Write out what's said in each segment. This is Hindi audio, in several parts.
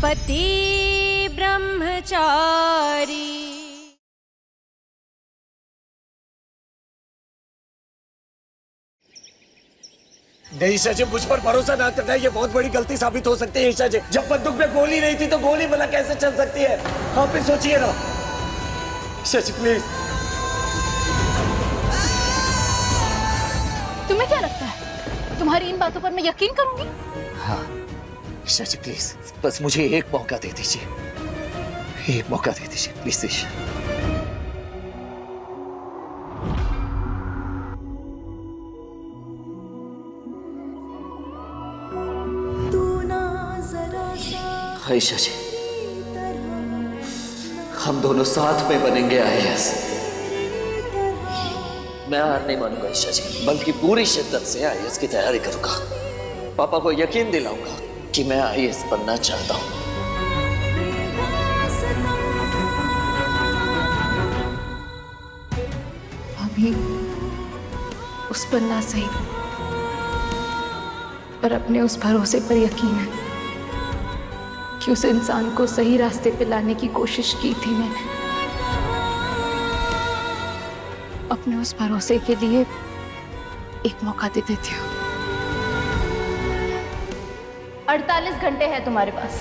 पति ब्रह्मचारी। नहीं ईशा जी, मुझ पर भरोसा ना करना, ये बहुत बड़ी गलती साबित हो सकती है ईशा जी। जब बंदूक में गोली नहीं थी तो गोली भला कैसे चल सकती है? आप भी सोचिए ना ईशा जी, प्लीज। तुम्हें क्या लगता है तुम्हारी इन बातों पर मैं यकीन करूंगी? हाँ ईशा जी प्लीज, बस मुझे एक मौका दे दीजिए, एक मौका दे दीजिए प्लीज ईशा। ईशा जी, हम दोनों साथ में बनेंगे आईएएस। मैं हार नहीं मानूंगा ईशा जी, बल्कि पूरी शिद्दत से आईएएस की तैयारी करूंगा। पापा को यकीन दिलाऊंगा कि मैं आईएएस बनना चाहता हूं। अभी उस पर ना सही, पर अपने उस भरोसे पर यकीन है कि उस इंसान को सही रास्ते पे लाने की कोशिश की थी मैंने। अपने उस भरोसे के लिए एक मौका दे देती हूँ। 48 घंटे है तुम्हारे पास,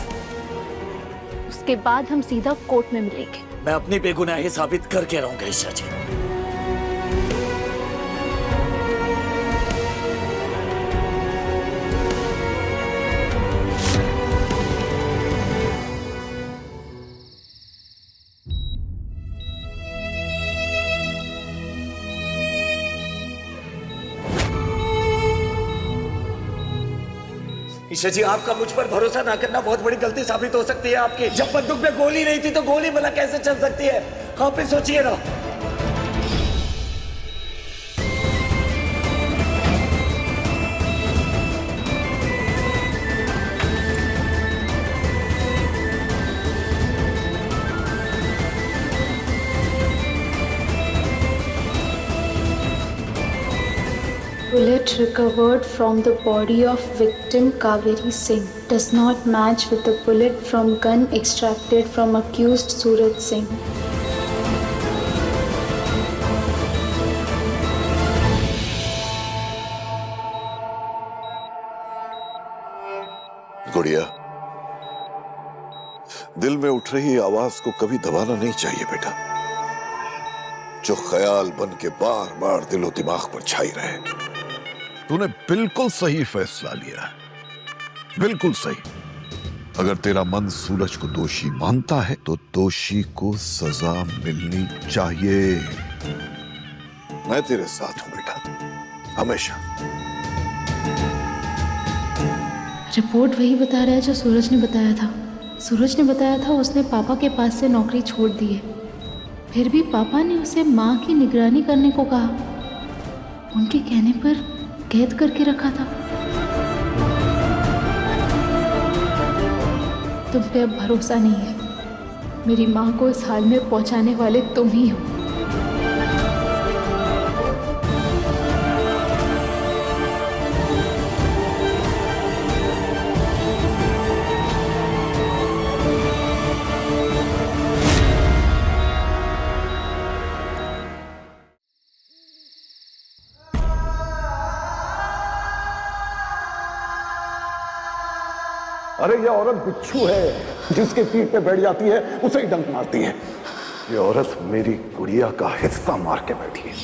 उसके बाद हम सीधा कोर्ट में मिलेंगे। मैं अपनी बेगुनाही साबित करके रहूंगा ईशा जी। ईशा जी, आपका मुझ पर भरोसा ना करना बहुत बड़ी गलती साबित हो सकती है आपकी। जब बंदूक में गोली नहीं थी तो गोली भला कैसे चल सकती है? आप भी सोचिए ना। Bullet recovered from the body of victim Kaveri Singh does not match with the bullet from gun extracted from accused Suraj Singh. गुड़िया, दिल में उठ रही आवाज को कभी दबाना नहीं चाहिए बेटा, जो ख्याल बन के बार बार दिलो दिमाग पर छाई रहे। तूने बिल्कुल सही फैसला लिया है, बिल्कुल सही। अगर तेरा मन सूरज को दोषी मानता है तो दोषी को सजा मिलनी चाहिए। मैं तेरे साथ हूं बेटा, हमेशा। रिपोर्ट वही बता रहा है जो सूरज ने बताया था। सूरज ने बताया था उसने पापा के पास से नौकरी छोड़ दी है, फिर भी पापा ने उसे माँ की निगरानी करने को कहा। उनके कहने पर कैद करके रखा था। तुम पे अब भरोसा नहीं है। मेरी माँ को इस हाल में पहुंचाने वाले तुम ही हो। अरे ये औरत बिच्छू है, जिसके पीठ पे बैठ जाती है उसे ही डंक मारती है। ये औरत मेरी गुड़िया का हिस्सा मार के बैठी है।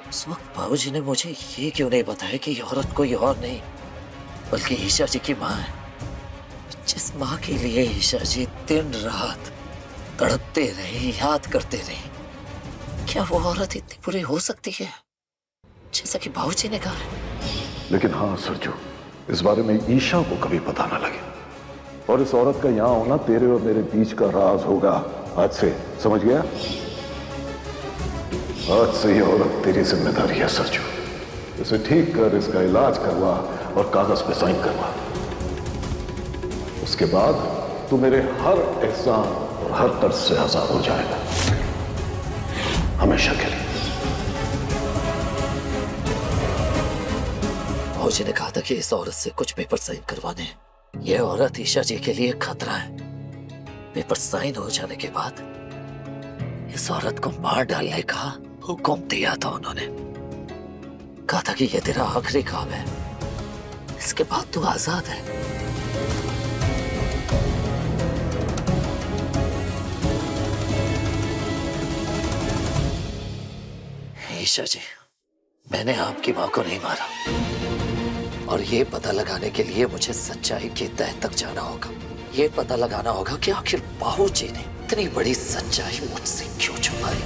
उस वक्त बाबूजी ने मुझे ये क्यों नहीं बताया कि ये औरत कोई और नहीं बल्कि ईशा जी की माँ है, जिस माँ के लिए ईशा जी दिन रात तड़पते रहे, याद करते रहे। क्या वो औरत इतनी बुरी हो सकती है जैसा कि बाबूजी ने कहा है? लेकिन हाँ सरजू, इस बारे में ईशा को कभी पता ना लगे, और इस औरत का यहाँ होना तेरे और मेरे बीच का राज होगा आज से, समझ गया? आज से ये औरत तेरी जिम्मेदारी है सरजू। इसे ठीक कर, इसका इलाज करवा और कागज पे साइन करवा। उसके बाद तू मेरे हर एहसान और हर तर्ज से आजाद हो जाएगा, हमेशा के लिए। बाबूजी ने कहा था कि इस औरत से कुछ पेपर साइन करवाने हैं। ये औरत ईशा जी के लिए खतरा है। पेपर साइन हो जाने के बाद इस औरत को मार डालने का हुक्म दिया था उन्होंने। कहा था कि ये तेरा आखिरी काम है, इसके बाद तू आजाद है। ईशा जी, मैंने आपकी मां को नहीं मारा, और ये पता लगाने के लिए मुझे सच्चाई की तह तक जाना होगा। ये पता लगाना होगा कि आखिर बाबू जी ने इतनी बड़ी सच्चाई मुझसे क्यों छुपाई।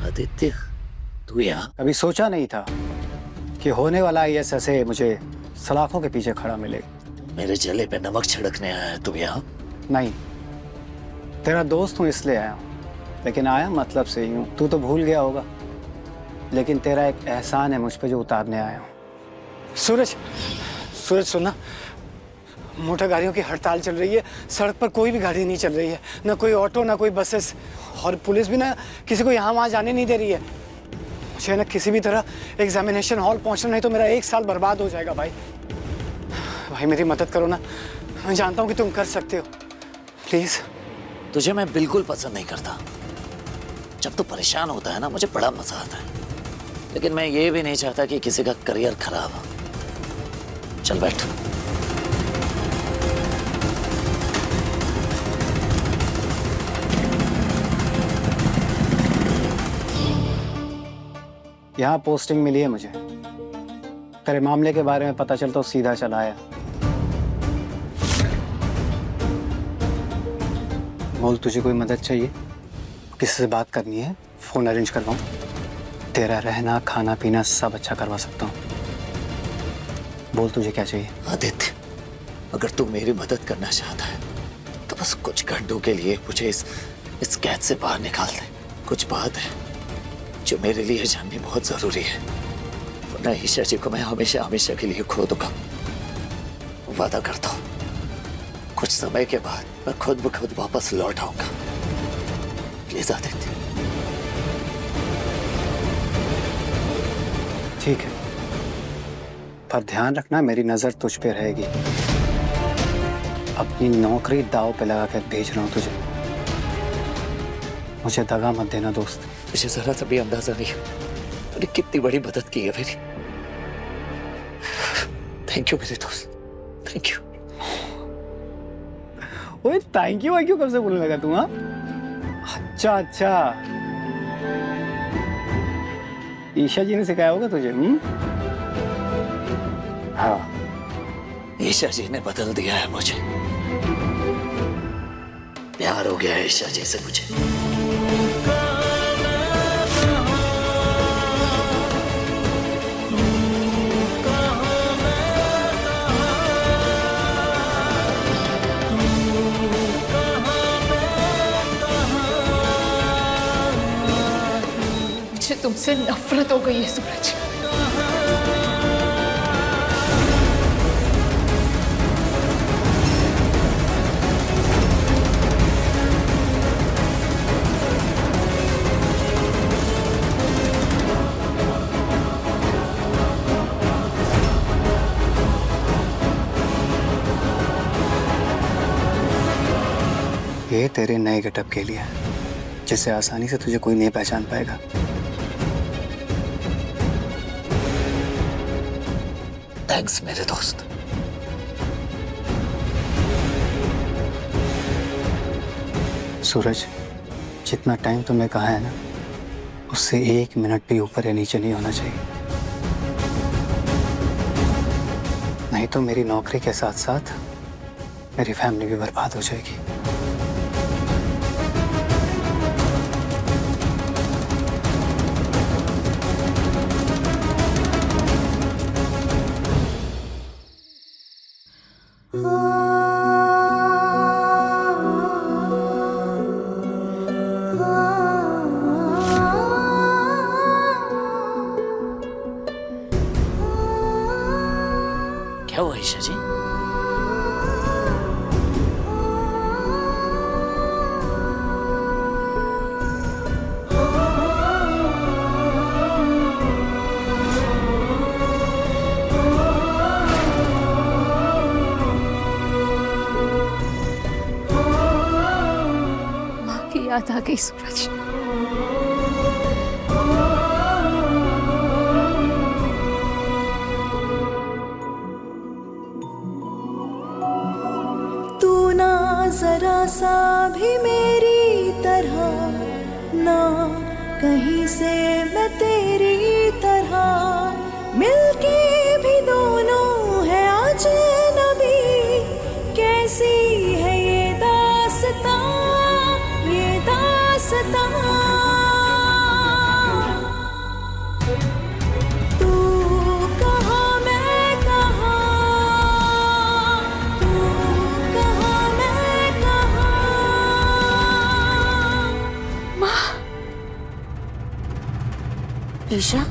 आदित्य, तू यहाँ? कभी सोचा नहीं था कि होने वाला ISS मुझे सलाखों के पीछे खड़ा मिलेगा। मेरे जले पे नमक छिड़कने आया है तू यहाँ? नहीं, तेरा दोस्त हूँ इसलिए आया हूँ, लेकिन आया मतलब से ही हूँ। तू तो भूल गया होगा, लेकिन तेरा एक एहसान है मुझ पे जो उतारने आया हूँ। सूरज, सूरज सुनना, मोटर गाड़ियों की हड़ताल चल रही है। सड़क पर कोई भी गाड़ी नहीं चल रही है, ना कोई ऑटो, ना कोई बसेस, और पुलिस भी ना किसी को यहाँ वहाँ जाने नहीं दे रही है। मुझे ना किसी भी तरह एग्जामिनेशन हॉल पहुँचना, नहीं तो मेरा 1 साल बर्बाद हो जाएगा। भाई भाई मेरी मदद करो ना, मैं जानता हूँ कि तुम कर सकते हो, प्लीज। तुझे मैं बिल्कुल पसंद नहीं करता। जब तू परेशान होता है ना, मुझे बड़ा मजा आता है, लेकिन मैं ये भी नहीं चाहता कि किसी का करियर खराब हो। चल बैठ। यहाँ पोस्टिंग मिली है मुझे। तेरे मामले के बारे में पता चलता सीधा चला आया। बोल, तुझे कोई मदद चाहिए? किसी से बात करनी है? फोन अरेंज करवाऊं? तेरा रहना खाना पीना सब अच्छा करवा सकता हूँ। बोल, तुझे क्या चाहिए? आदित्य, अगर तू मेरी मदद करना चाहता है तो बस कुछ घंटों के लिए मुझे इस कैद से बाहर निकाल दे। कुछ बात है जो मेरे लिए जाननी बहुत जरूरी है, वरना ईशा जी को मैं हमेशा हमेशा के लिए खो दूंगा। वादा करता हूँ, कुछ समय के बाद मैं खुद ब खुद वापस लौट आऊंगा। प्लीज आदित्य। ठीक है, पर ध्यान रखना, मेरी नजर तुझ पे रहेगी। अपनी नौकरी दांव पे लगा कर भेज रहा हूँ तुझे। मुझे दगा मत देना दोस्त। तुझे जरा सा भी अंदाजा नहीं तूने कितनी बड़ी मदद की है मेरी। थैंक यू मेरे दोस्त, थैंक यू। ओए थैंक यू कब से बोलने लगा तू? हाँ, अच्छा अच्छा, ईशा जी ने सिखाया होगा तुझे? हाँ, ईशा जी ने बदल दिया है मुझे। प्यार हो गया है ईशा जी से मुझे। मुझे तुमसे नफरत हो गई है सूरज। ये तेरे नए गेटअप के लिए, जिससे आसानी से तुझे कोई नहीं पहचान पाएगा। थैंक्स मेरे दोस्त। सूरज, जितना टाइम तुमने कहा है ना, उससे 1 मिनट भी ऊपर या नीचे नहीं होना चाहिए, नहीं तो मेरी नौकरी के साथ साथ मेरी फैमिली भी बर्बाद हो जाएगी। क्या हुआ ईशा जी? माँ की याद आ गई सूरज। तू ना जरा सा भी मेरी तरह, ना कहीं से मैं तेरी तरह, मिलके भी दोनों है अजनबी। कैसी है ये दास्तां, ये दास्तां। तू कहाँ मैं कहाँ, तू कहाँ मैं कहाँ। ईशा,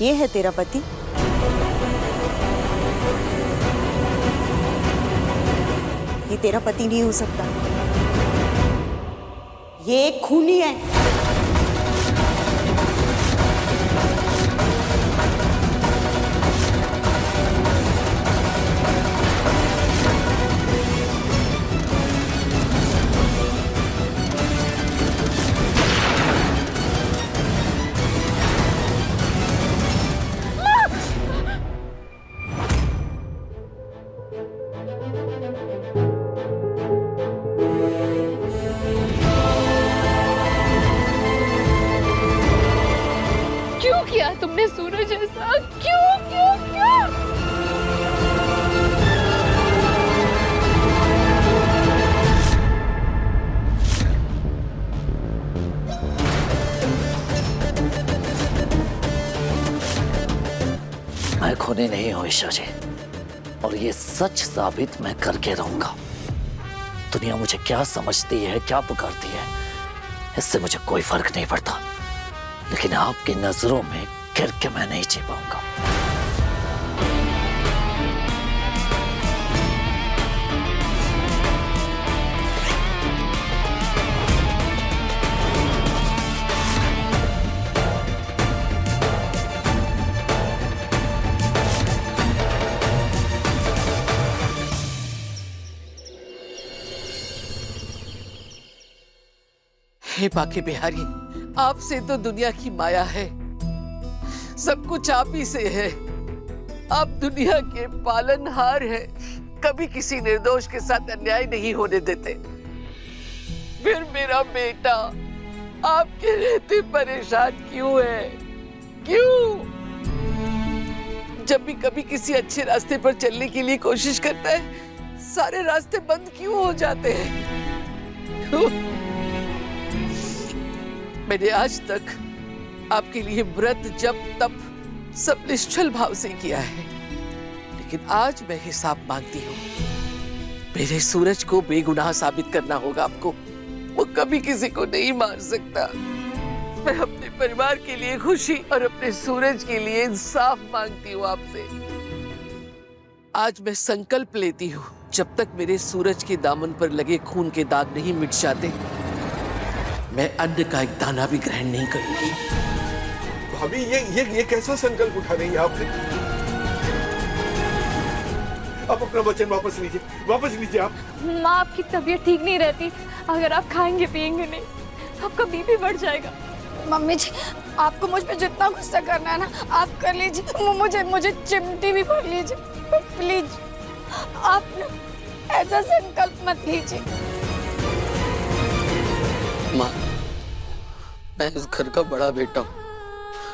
ये है तेरा पति? ये तेरा पति नहीं हो सकता, ये एक खूनी है। क्यों किया तुमने सूरज ऐसा? क्यों क्यों क्यों? मैं खूनी नहीं हूं ईशा जी, और ये सच साबित मैं करके रहूंगा। दुनिया मुझे क्या समझती है, क्या पुकारती है, इससे मुझे कोई फर्क नहीं पड़ता, लेकिन आपकी नजरों में गिर के मैं नहीं जी पाऊंगा। हे बाके बिहारी, आपसे तो दुनिया की माया है, सब कुछ आप ही से है। आप दुनिया के पालनहार हैं, कभी किसी निर्दोष के साथ अन्याय नहीं होने देते। फिर मेरा बेटा आपके रहते परेशान क्यों है? क्यों? जब भी कभी किसी अच्छे रास्ते पर चलने के लिए कोशिश करता है, सारे रास्ते बंद क्यों हो जाते हैं? मैंने आज तक आपके लिए व्रत, जप, तप सब निश्चल भाव से किया है, लेकिन आज मैं हिसाब मांगती हूँ। मेरे सूरज को बेगुनाह साबित करना होगा आपको। वो कभी किसी को नहीं मार सकता। मैं अपने परिवार के लिए खुशी और अपने सूरज के लिए इंसाफ मांगती हूँ आपसे। आज मैं संकल्प लेती हूँ, जब तक मेरे सूरज के दामन पर लगे खून के दाग नहीं मिट जाते, मैं अन्न का एक दाना भी ग्रहण नहीं करूंगी। भाभी, ये कैसा संकल्प उठा रही है आपने? आप अपना वचन वापस लीजिए, वापस लीजिए आप। माँ, आपकी तबीयत ठीक नहीं रहती, अगर आप खाएंगे पिएंगे नहीं तो आपका बीपी बढ़ जाएगा। मम्मी जी, आपको मुझ पे जितना गुस्सा करना है ना, आप कर लीजिए। मुझे चिमटी भी भर लीजिए प्लीज। आप ना ऐसा संकल्प मत लीजिए। माँ, मैं इस घर का बड़ा बेटा हूँ,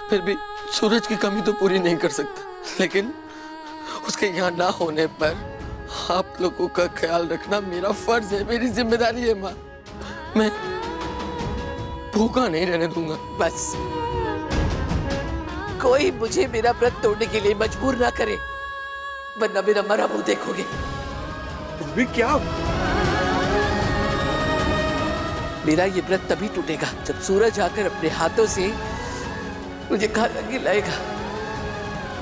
फिर भी सूरज की कमी तो पूरी नहीं कर सकता, लेकिन उसके यहाँ ना होने पर आप लोगों का ख्याल रखना मेरा फर्ज है, मेरी जिम्मेदारी है। माँ, मैं भूखा नहीं रहने दूंगा। बस कोई मुझे मेरा व्रत तोड़ने के लिए मजबूर ना करे, वरना मेरा मरा मुंह देखोगे। भाभी क्या? मेरा ये व्रत तभी टूटेगा जब सूरज आकर अपने हाथों से मुझे खाना खिलाएगा।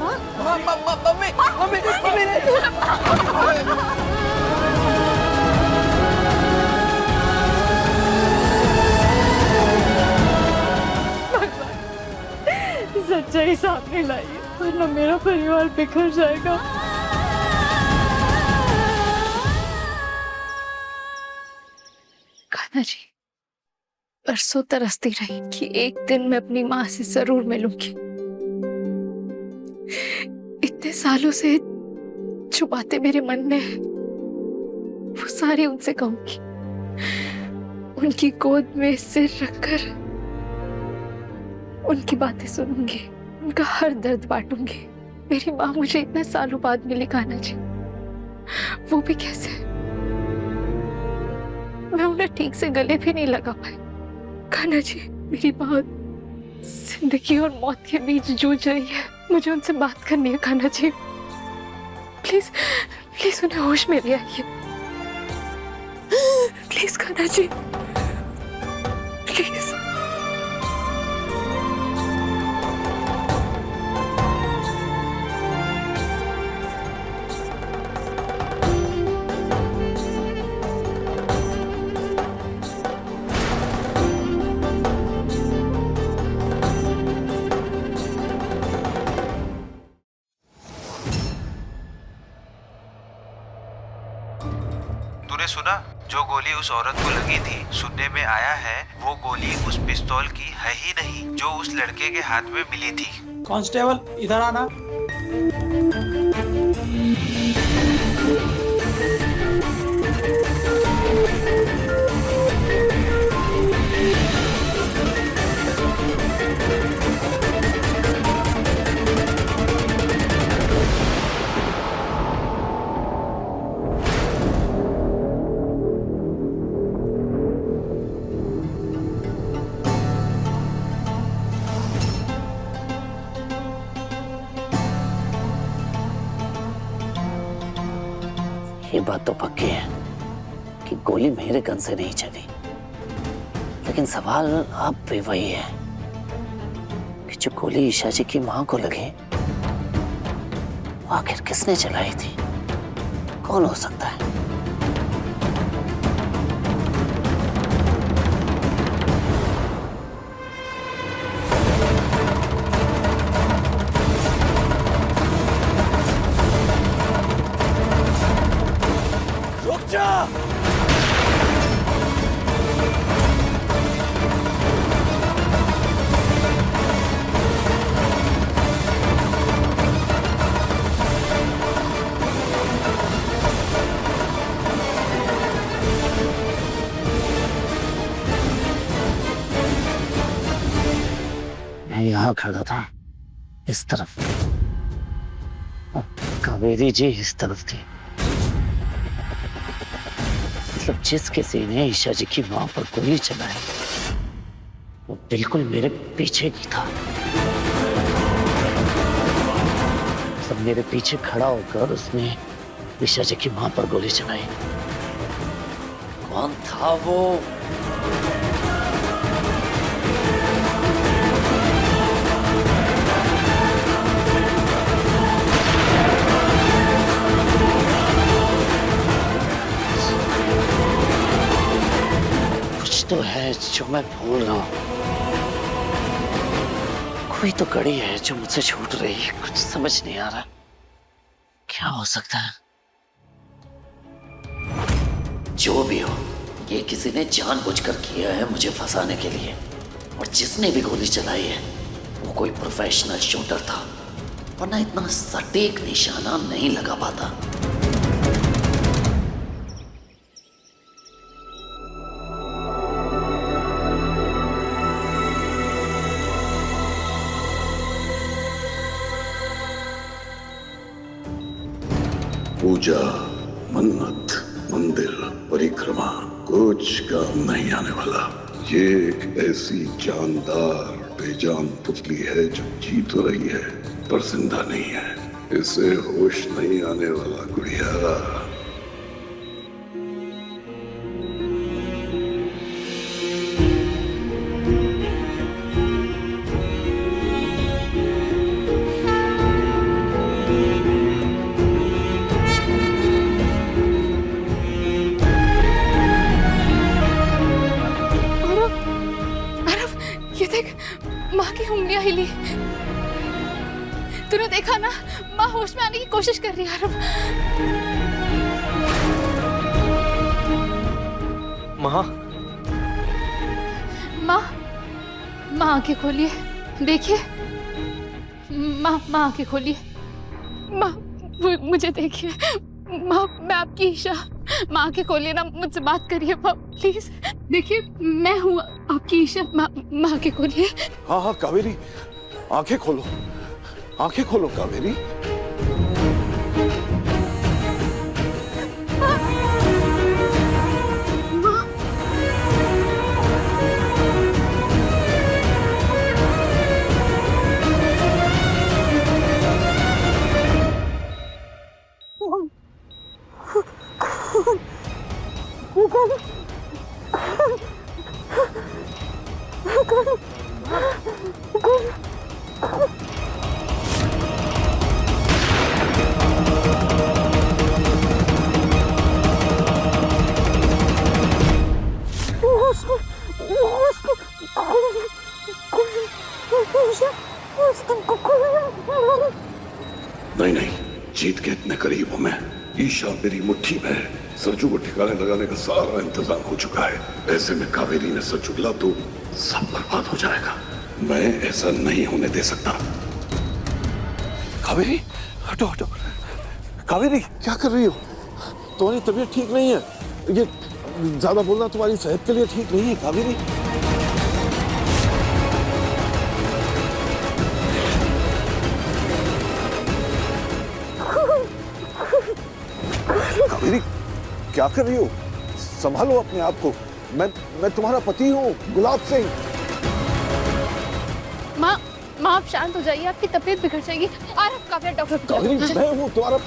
मम्मी मम्मी मम्मी नहीं। सच्चाई सामने लाइए वरना मेरा परिवार बिखर जाएगा। कान्हा जी, परसों तरसती रही कि एक दिन मैं अपनी माँ से जरूर मिलूंगी। इतने सालों से जो बातें मेरे मन में है वो सारी उनसे कहूंगी। उनकी गोद में सिर रखकर उनकी बातें सुनूंगी, उनका हर दर्द बांटूंगी। मेरी माँ मुझे इतने सालों बाद मिली कान्हा जी, वो भी कैसे? मैं उन्हें ठीक से गले भी नहीं लगा पाई। कान्हा जी, मेरी माँ जिंदगी और मौत के बीच जूझ रही है, मुझे उनसे बात करनी है। कान्हा जी प्लीज प्लीज उन्हें होश में ले आइए। Please Kanha ji please. तूने सुना? जो गोली उस औरत को लगी थी, सुनने में आया है वो गोली उस पिस्तौल की है ही नहीं जो उस लड़के के हाथ में मिली थी। कांस्टेबल इधर आना। ये बात तो पक्की है कि गोली मेरे गन से नहीं चली, लेकिन सवाल अब भी वही है कि जो गोली ईशा जी की मां को लगी वो आखिर किसने चलाई थी? कौन हो सकता है? रुक जा। मैं यहाँ खड़ा था इस तरफ, कावेरी जी इस तरफ थी। मतलब जिस किसी ने ईशा जी की मां पर गोली चलाई वो बिल्कुल मेरे पीछे ही था। सब मेरे पीछे खड़ा होकर उसने ईशा जी की मां पर गोली चलाई। कौन था वो? तो है जो मैं भूल रहा हूं। कोई तो कड़ी है जो मुझसे छूट रही है, कुछ समझ नहीं आ रहा क्या हो सकता है। जो भी हो, ये किसी ने जानबूझकर किया है मुझे फंसाने के लिए, और जिसने भी गोली चलाई है वो कोई प्रोफेशनल शूटर था, वरना इतना सटीक निशाना नहीं लगा पाता। पूजा, मन्नत, मंदिर, परिक्रमा कुछ काम नहीं आने वाला। ये एक ऐसी जानदार बेजान पुतली है जो जी तो रही है पर जिंदा नहीं है। इसे होश नहीं आने वाला गुड़िया। तूने देखा ना, माँ होश में आने की कोशिश कर रही है आरव। माँ माँ माँ आंखें खोलिए, देखिए। माँ आंखें खोलिए। माँ मुझे देखिए। माँ मैं आपकी ईशा। माँ आंखें खोलिए ना, मुझसे बात करिए माँ प्लीज। देखिए मैं हूँ आपकी ईशा। माँ आंखें खोलिए। हाँ हाँ कावेरी, आंखें खोलो, आंखें खोलो कावेरी। नहीं नहीं, जीत के इतने करीब हूं मैं। ईशा मेरी मुट्ठी में है। सरजू को ठिकाने लगाने का सारा इंतजाम हो चुका है। ऐसे में कावेरी ने सच उगला तो सब बर्बाद हो जाएगा। मैं ऐसा नहीं होने दे सकता। कावेरी हटो हटो। कावेरी क्या कर रही हो? तुम्हारी तबीयत ठीक नहीं है। ये ज्यादा बोलना तुम्हारी सेहत के लिए ठीक नहीं है कावेरी। कावेरी क्या कर रही हो? संभालो अपने आप को। मैं तुम्हारा पति हूँ, गुलाब सिंह। माँ आप शांत हो जाइए, आपकी तबीयत बिगड़ जाएगी। आरव काफी डॉक्टर। कावेरी मैं हूँ तुम्हारा।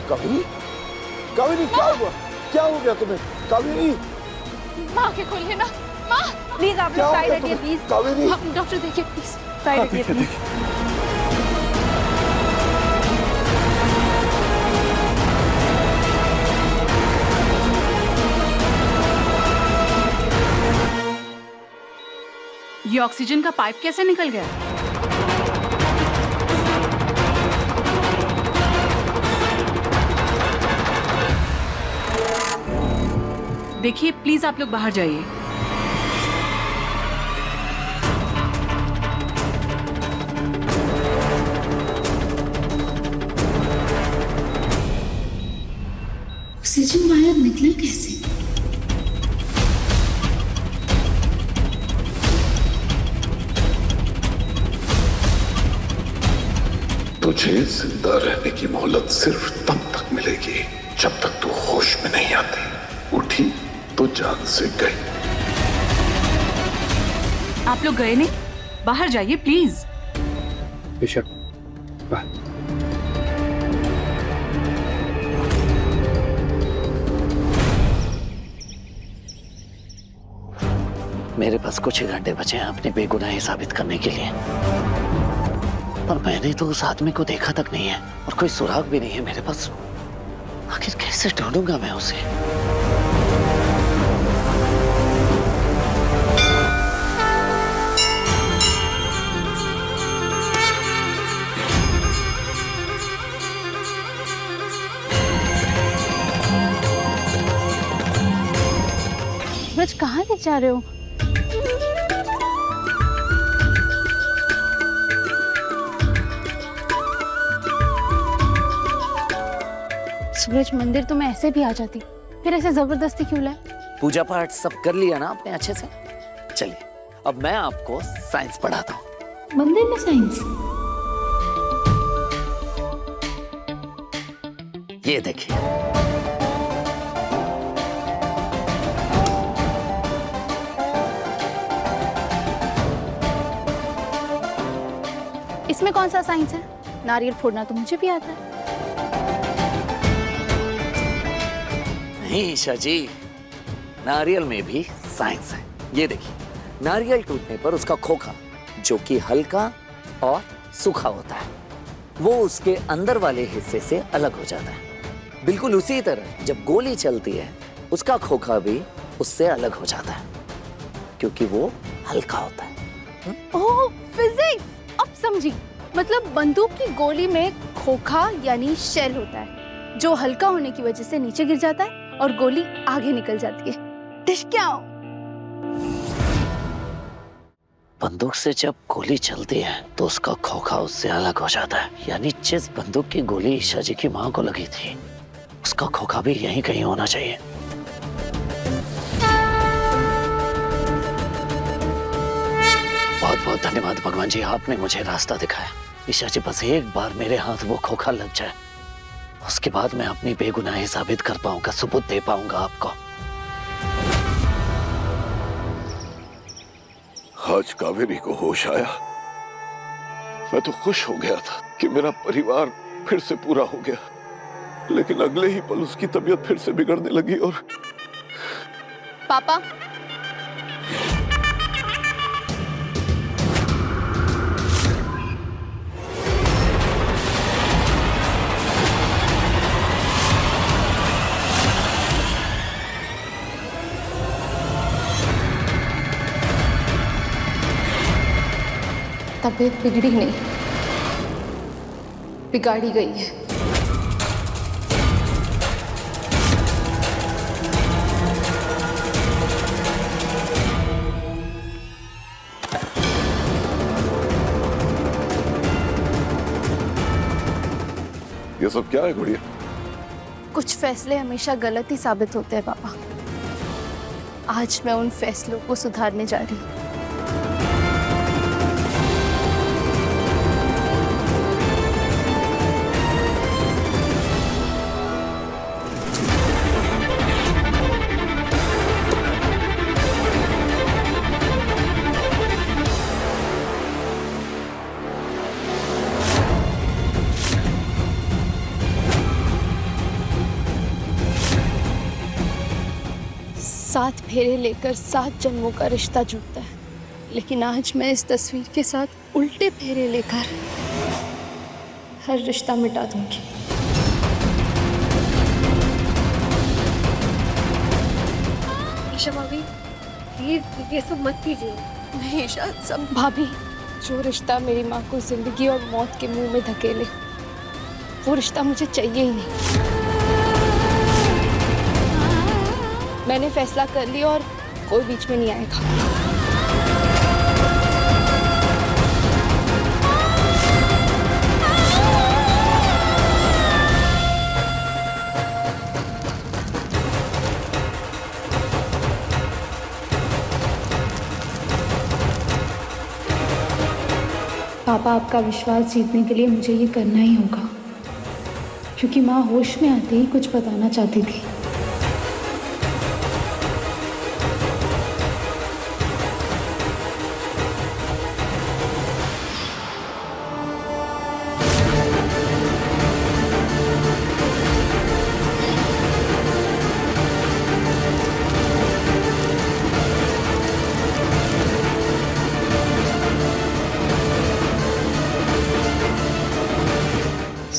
कावेरी, कावेरी क्या हुआ? क्या हो गया तुम्हें? कावेरी माँ आंखें खोलिए ना। माँ प्लीज आप लोग साइड हटिए प्लीज। कावेरी डॉक्टर देखिए प्लीज, साइड हटिए प्लीज। ये ऑक्सीजन का पाइप कैसे निकल गया? देखिए प्लीज आप लोग बाहर जाइए। ऑक्सीजन वायर निकला कैसे? तुझे जिंदा रहने की मोहलत सिर्फ तब तक मिलेगी जब तक तू होश में नहीं आती। उठी तो जान से गई। आप लोग गए नहीं? बाहर जाइए प्लीज। बेशक मेरे पास कुछ ही घंटे बचे हैं अपनी बेगुनाही साबित करने के लिए, पर मैंने तो उस आदमी को देखा तक नहीं है और कोई सुराग भी नहीं है मेरे पास। आखिर कैसे ढूंढूंगा मैं उसे? सूरज कहाँ ले जा रहे हो? सूरज मंदिर तो मैं ऐसे भी आ जाती, फिर ऐसे जबरदस्ती क्यों लाए? पूजा पाठ सब कर लिया ना आपने अच्छे से? चलिए अब मैं आपको साइंस पढ़ाता हूँ। मंदिर में साइंस? ये देखिए, इसमें कौन सा साइंस है? नारियल फोड़ना तो मुझे भी आता है। नहीं ईशा जी, नारियल में भी साइंस है। ये देखिए, नारियल टूटने पर उसका खोखा, जो कि हल्का और सूखा होता है, वो उसके अंदर वाले हिस्से से अलग हो जाता है। बिल्कुल उसी तरह जब गोली चलती है, उसका खोखा भी उससे अलग हो जाता है, क्योंकि वो हल्का होता है। ओह, फिजिक्स! अब समझी। मतलब बंदूक की गोली में खोखा यानी शेल होता है, जो हल्का होने की वजह से नीचे गिर जाता है और गोली आगे निकल जाती है। टिश्क्याओ! बंदूक से जब गोली चलती है तो उसका खोखा उससे अलग हो जाता है, यानी जिस बंदूक की गोली ईशा जी की माँ को लगी थी, उसका खोखा भी यहीं कहीं होना चाहिए। बहुत बहुत धन्यवाद भगवान जी, आपने मुझे रास्ता दिखाया। ईशा जी, बस एक बार मेरे हाथ वो खोखा लग जाए, उसके बाद मैं अपनी बेगुनाही साबित कर पाऊंगा, सबूत दे पाऊंगा आपको। आज कावेरी को होश आया। मैं तो खुश हो गया था कि मेरा परिवार फिर से पूरा हो गया, लेकिन अगले ही पल उसकी तबीयत फिर से बिगड़ने लगी और पापा, तबीयत बिगड़ी नहीं, बिगाड़ी गई है। ये सब क्या है गुड़िया? कुछ फैसले हमेशा गलत ही साबित होते हैं पापा। आज मैं उन फैसलों को सुधारने जा रही हूँ। सात फेरे लेकर 7 जन्मों का रिश्ता जुड़ता है, लेकिन आज मैं इस तस्वीर के साथ उल्टे फेरे लेकर हर रिश्ता मिटा दूंगी। ईशा भाभी, प्लीज ये सब मत कीजिए। नहीं ईशा, सब भाभी, जो रिश्ता मेरी माँ को जिंदगी और मौत के मुंह में धकेले, वो रिश्ता मुझे चाहिए ही नहीं। मैंने फैसला कर लिया और कोई बीच में नहीं आएगा। पापा, आपका विश्वास जीतने के लिए मुझे ये करना ही होगा, क्योंकि माँ होश में आते ही कुछ बताना चाहती थी।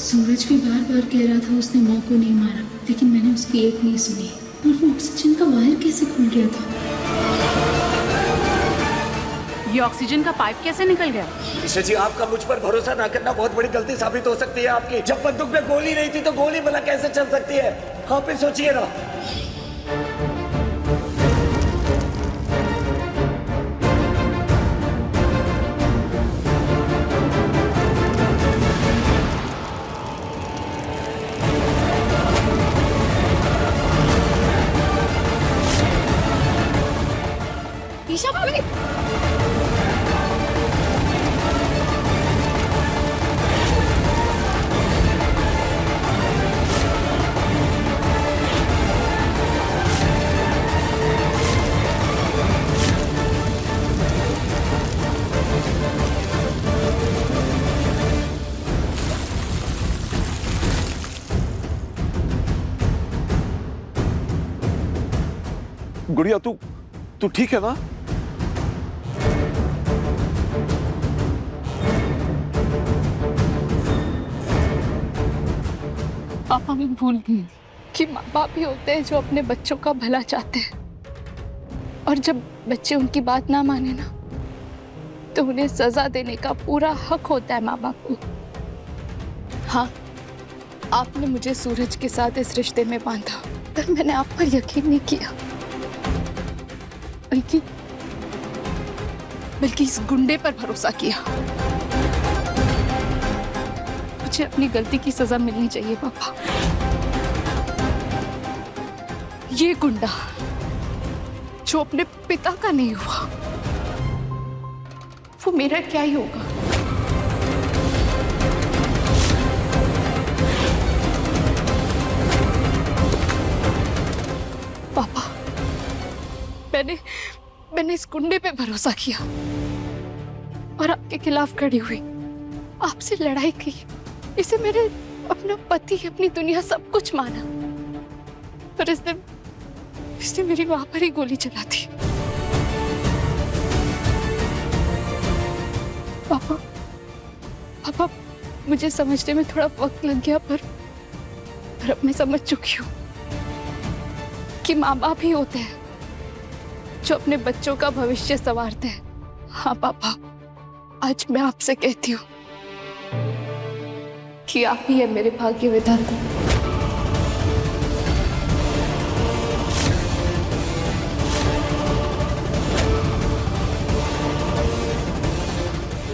सूरज भी बार बार कह रहा था उसने माँ को नहीं मारा, लेकिन मैंने उसकी एक नहीं सुनी। और वो ऑक्सीजन का वायर कैसे खुल गया था? ये ऑक्सीजन का पाइप कैसे निकल गया? ईशा जी, आपका मुझ पर भरोसा ना करना बहुत बड़ी गलती साबित हो सकती है आपकी। जब बंदूक में गोली नहीं थी तो गोली भला कैसे चल सकती है? आप ही सोचिए ना। ईशा भाभी, गुड़िया तू तू ठीक है ना? पापा मैं भूल गई कि माँ बाप ही होते हैं जो अपने बच्चों का भला चाहते हैं, और जब बच्चे उनकी बात ना माने ना तो उन्हें सजा देने का पूरा हक होता है माँ बाप को। हाँ, आपने मुझे सूरज के साथ इस रिश्ते में बांधा, पर मैंने आप पर यकीन नहीं किया, बल्कि इस गुंडे पर भरोसा किया। मुझे अपनी गलती की सजा मिलनी चाहिए पापा। ये गुंडा जो अपने पिता का नहीं हुआ, वो मेरा क्या ही होगा। पापा, मैंने इस गुंडे पे भरोसा किया और आपके खिलाफ खड़ी हुई, आपसे लड़ाई की, इसे मेरे अपना पति, अपनी दुनिया सब कुछ माना, पर इसने मेरी मां पर ही गोली चला दी। पापा, मुझे समझने में थोड़ा वक्त लग गया, पर अब मैं समझ चुकी हूँ कि माँ बाप ही होते हैं जो अपने बच्चों का भविष्य संवारते हैं। हाँ पापा, आज मैं आपसे कहती हूँ कि आप ही है मेरे भाग्य विधाता।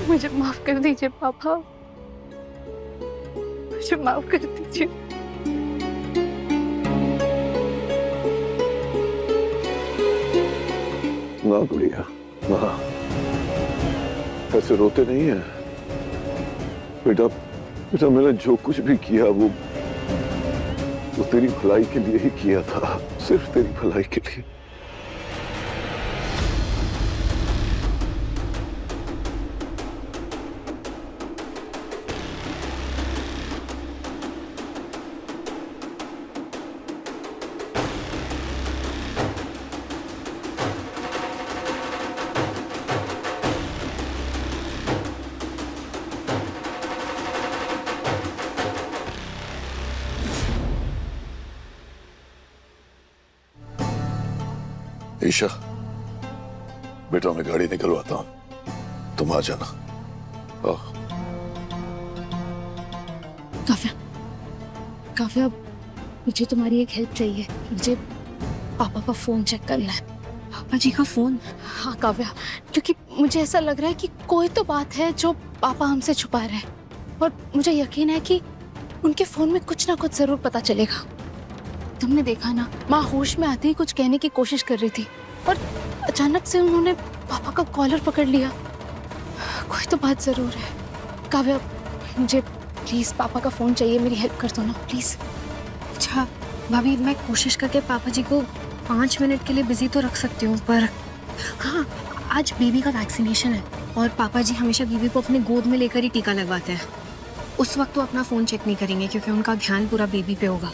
मुझे माफ कर दीजिए पापा, मुझे माफ कर दीजिए। ना गुड़िया ना, ऐसे रोते नहीं है बेटा। बेटा मैंने जो कुछ भी किया वो तेरी भलाई के लिए ही किया था, सिर्फ तेरी भलाई के लिए। ईशा, बेटा मैं गाड़ी निकलवाता हूं, तुम आ जाना। काव्या, मुझे तुम्हारी एक हेल्प चाहिए। मुझे पापा का फोन चेक करना है। पापा जी का फोन? हाँ काव्या, क्योंकि मुझे ऐसा लग रहा है कि कोई तो बात है जो पापा हमसे छुपा रहे हैं, और मुझे यकीन है कि उनके फोन में कुछ ना कुछ जरूर पता चलेगा। तुमने देखा ना, माँ होश में आते ही कुछ कहने की कोशिश कर रही थी और अचानक से उन्होंने पापा का कॉलर पकड़ लिया। कोई तो बात जरूर है। काव्या, मुझे प्लीज पापा का फोन चाहिए, मेरी हेल्प कर दो ना प्लीज। अच्छा भाभी, मैं कोशिश करके पापा जी को 5 मिनट के लिए बिजी तो रख सकती हूँ, पर हाँ, आज बेबी का वैक्सीनेशन है और पापा जी हमेशा बेबी को अपने गोद में लेकर ही टीका लगवाते हैं। उस वक्त तो अपना फोन चेक नहीं करेंगे क्योंकि उनका ध्यान पूरा बेबी पे होगा।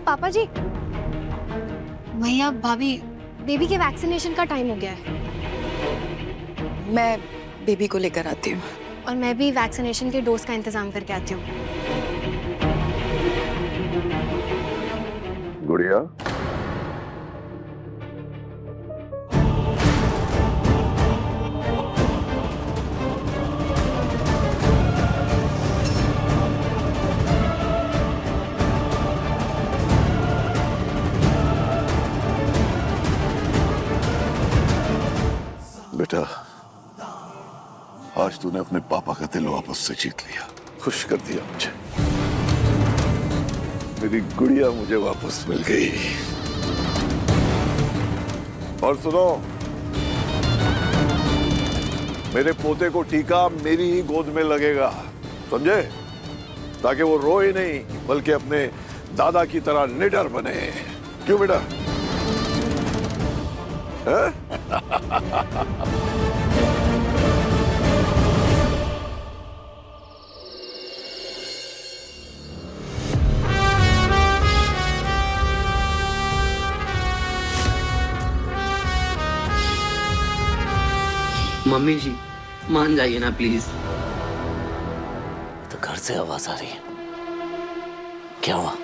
पापा जी, भैया भाभी, बेबी के वैक्सीनेशन का टाइम हो गया है। मैं बेबी को लेकर आती हूँ। और मैं भी वैक्सीनेशन के डोज का इंतजाम करके आती हूँ। गुड़िया, बेटा आज तूने अपने पापा का दिल वापस से जीत लिया, खुश कर दिया मुझे। मेरी गुड़िया मुझे वापस मिल गई। और सुनो, मेरे पोते को टीका मेरी ही गोद में लगेगा, समझे? ताकि वो रोए नहीं बल्कि अपने दादा की तरह निडर बने। क्यों बेटा? मम्मी जी मान जाइए ना प्लीज। तो घर से आवाज आ रही है, क्या हुआ?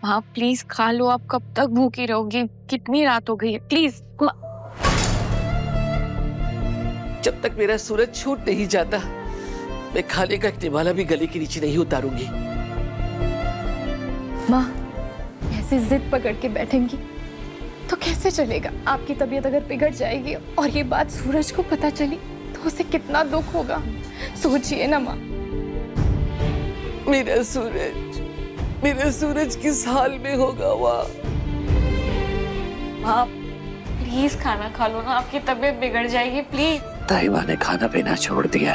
माँ प्लीज खा लो, आप कब तक भूखी रहोगी? कितनी रात हो गई है, प्लीज। जब तक मेरा सूरज छूट नहीं जाता मैं खाने का एक निवाला भी गले के नीचे नहीं उतारूंगी। माँ ऐसे जिद पकड़ के बैठेंगी तो कैसे चलेगा? आपकी तबीयत अगर बिगड़ जाएगी और ये बात सूरज को पता चली तो उसे कितना दुख होगा, सोचिए ना माँ। मेरा सूरज किस हाल में होगा वहाँ? माँ प्लीज खाना खा लो ना, आपकी तबीयत बिगड़ जाएगी, प्लीज। ताइबा ने खाना पीना छोड़ दिया,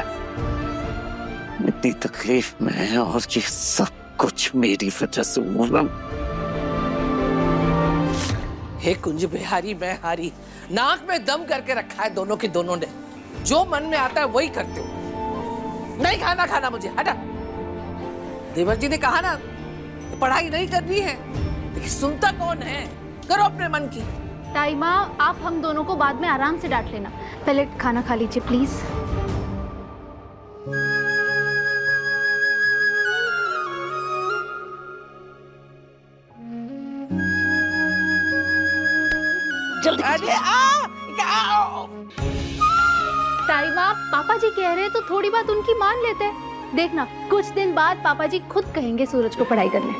इतनी तकलीफ में है और ये सब कुछ मेरी वजह से हुआ। हे कुंज बिहारी मैं हारी, नाक में दम करके रखा है दोनों के दोनों ने, जो मन में आता है वही करते हो। नहीं खाना मुझे, हटा। देवर जी ने कहा ना पढ़ाई नहीं करनी है, लेकिन सुनता कौन है? करो अपने मन की। ताई माँ आप हम दोनों को बाद में आराम से डांट लेना, पहले खाना खा लीजिए प्लीज। ताई माँ पापा जी कह रहे हैं तो थोड़ी बात उनकी मान लेते हैं। देखना कुछ दिन बाद पापा जी खुद कहेंगे सूरज को पढ़ाई करने।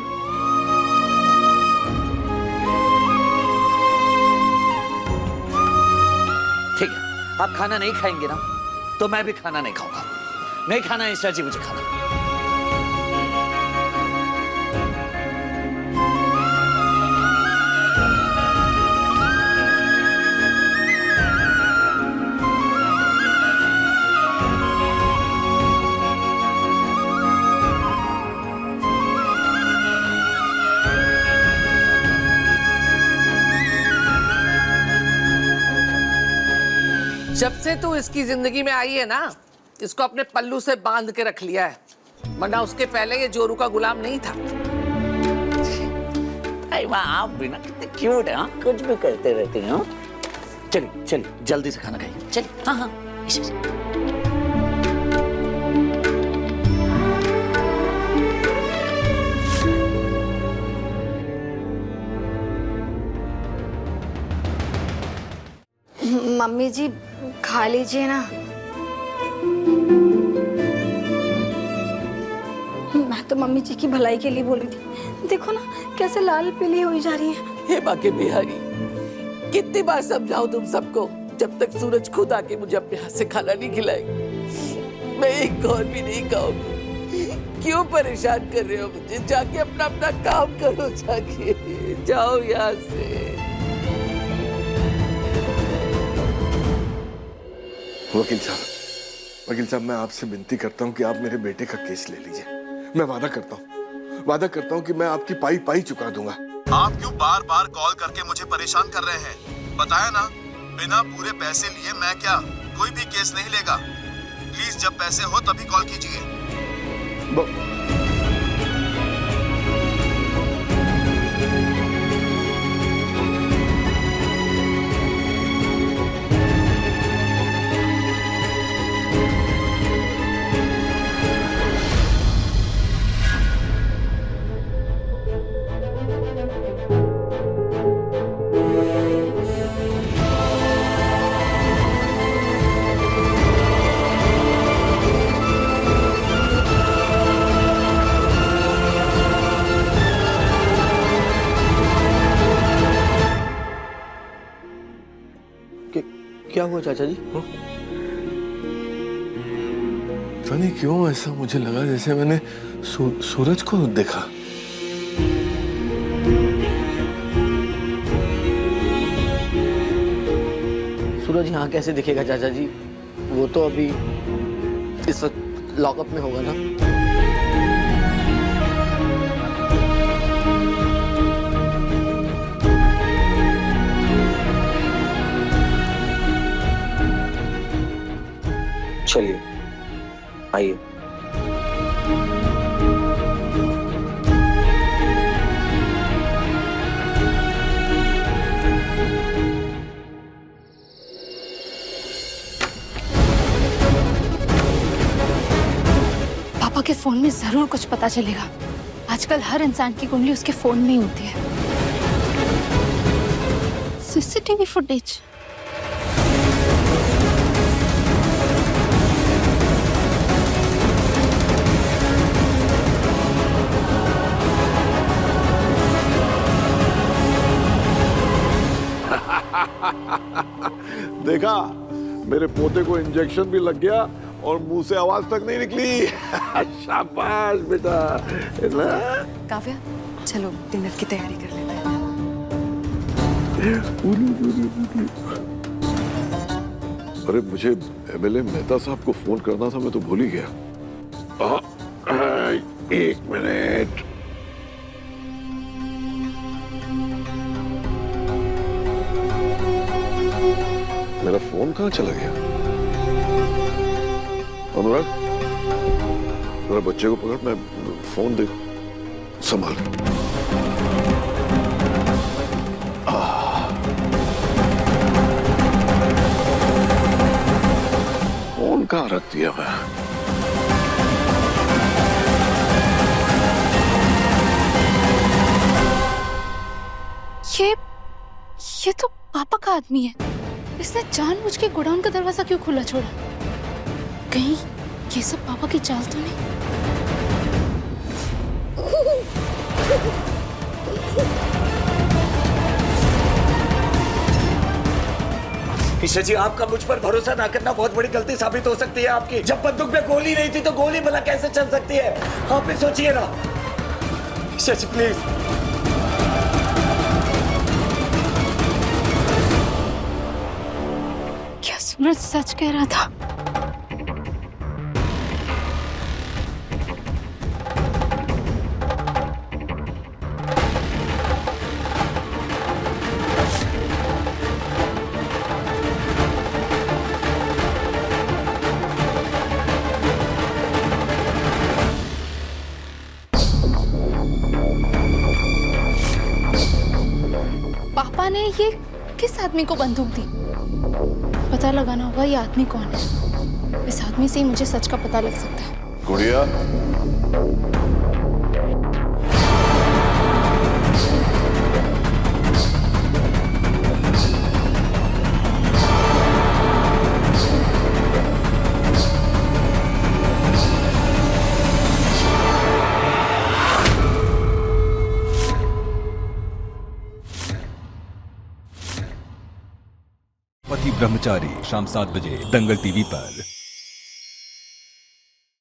ठीक है, आप खाना नहीं खाएंगे ना तो मैं भी खाना नहीं खाऊंगा। नहीं खाना ईशा जी मुझे खाना। जब से तू इसकी जिंदगी में आई है ना, इसको अपने पल्लू से बांध के रख लिया है, वरना उसके पहले ये जोरू का गुलाम नहीं था। आप भी ना कितने क्यूट है, कुछ भी करते रहते हैं। चलिए चलिए जल्दी से खाना खाइए, चलिए। हाँ हाँ मम्मी जी खा लीजिए ना। मैं तो मम्मी जी की भलाई के लिए बोली थी, देखो ना कैसे लाल पीली हुई जा रही है। हे बाके बिहारी, कितनी बार समझाऊं तुम सबको, जब तक सूरज खुद आके मुझे अपने हाथ से खाना नहीं खिलाएगी मैं एक और भी नहीं खाऊंगी। क्यों परेशान कर रहे हो मुझे? जाके अपना अपना काम करो, जाके जाओ यहाँ से। वकील साहब मैं आपसे विनती करता हूँ कि आप मेरे बेटे का केस ले लीजिए। मैं वादा करता हूँ कि मैं आपकी पाई पाई चुका दूंगा। आप क्यों बार बार कॉल करके मुझे परेशान कर रहे हैं? बताया ना, बिना पूरे पैसे लिए मैं क्या कोई भी केस नहीं लेगा। प्लीज जब पैसे हो तभी कॉल कीजिए। क्या हुआ चाचा जी? पता नहीं क्यों ऐसा मुझे लगा जैसे मैंने सूरज को देखा। सूरज यहाँ कैसे दिखेगा चाचा जी? वो तो अभी इस वक्त लॉकअप में होगा ना। चलिए आइए। पापा के फोन में जरूर कुछ पता चलेगा। आजकल हर इंसान की कुंडली उसके फोन में ही होती है। CCTV footage. देखा, मेरे पोते को इंजेक्शन भी लग गया और मुंह से आवाज तक नहीं निकली। शाबाश बेटा। काव्या, चलो डिनर की तैयारी कर लेते हैं। अरे मुझे एमएलए मेहता साहब को फोन करना था, मैं तो भूल ही गया। एक मिनट। मेरा फोन कहाँ चला गया? अनुराग, मेरे बच्चे को पकड़, मैं फोन दे संभाल। फोन कहाँ रख दिया मैं? ये तो पापा का आदमी है। इसने जानबूझ के गोडाउन का दरवाजा क्यों खुला छोड़ा? कहीं ये सब पापा की चाल तो नहीं? ईशा जी, आपका मुझ पर भरोसा ना करना बहुत बड़ी गलती साबित हो सकती है आपकी। जब बंदूक में गोली नहीं थी तो गोली भला कैसे चल सकती है? आप भी सोचिए ना। ईशा जी प्लीज। क्या सूरज सच कह रहा था? पापा ने ये किस आदमी को बंदूक दी? पता लगाना होगा ये आदमी कौन है। इस आदमी से ही मुझे सच का पता लग सकता है। गुड़िया, पति ब्रह्मचारी शाम 7 बजे दंगल टीवी पर।